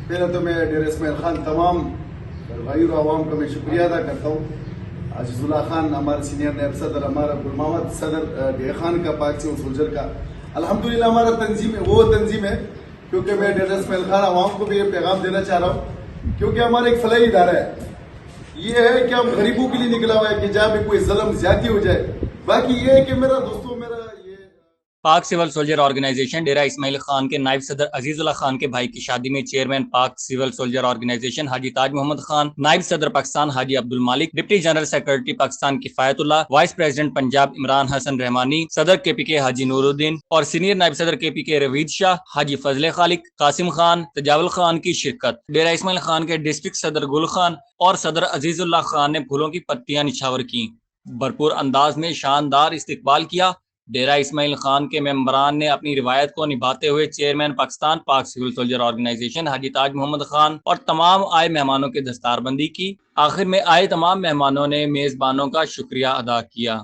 پہلے تو میں ڈیرہ اسماعیل خان تمام بھائی اور عوام کا میں شکریہ ادا کرتا ہوں. عزیز اللہ خان ہمارے سینئر نیب صدر، ہمارا گل محمد صدر ڈیرہ خان کا، پاک سول سولجر کا، الحمدللہ ہمارا تنظیم ہے، وہ تنظیم ہے. کیونکہ میں ڈیرہ اسماعیل خان عوام کو بھی یہ پیغام دینا چاہ رہا ہوں، کیونکہ ہمارا ایک فلاحی ادارہ ہے. یہ ہے کہ ہم غریبوں کے لیے نکلا ہوا ہے کہ جہاں بھی کوئی ظلم زیادتی ہو جائے. باقی یہ ہے کہ میرا دوستوں پاک civil soldier organization Dera Ismail Khan کے نائب صدر عزیز اللہ خان کے بھائی کی شادی میں چیئرمین پاک سول سولجر آرگنائزیشن حاجی تاج محمد خان، نائب صدر پاکستان حاجی عبد Malik, deputy general secretary Pakistan کفایت اللہ، وائس پریزیڈنٹ پنجاب عمران حسن رحمانی، صدر کے پی کے حاجی نور الدین اور سینئر نائب صدر کے پی کے روید شاہ، حاجی فضل خالق، قاسم خان، تجاول خان کی شرکت. ڈیرہ اسماعیل خان کے ڈسٹرکٹ صدر گل خان اور صدر عزیز اللہ خان نے پھولوں کی پتیاں نچھاور کیں. بھرپور انداز میں شاندار استقبال کیا. ڈیرہ اسماعیل خان کے ممبران نے اپنی روایت کو نبھاتے ہوئے چیئرمین پاکستان پاک سول سولجر آرگنائزیشن حاجی تاج محمد خان اور تمام آئے مہمانوں کی دستار بندی کی. آخر میں آئے تمام مہمانوں نے میزبانوں کا شکریہ ادا کیا.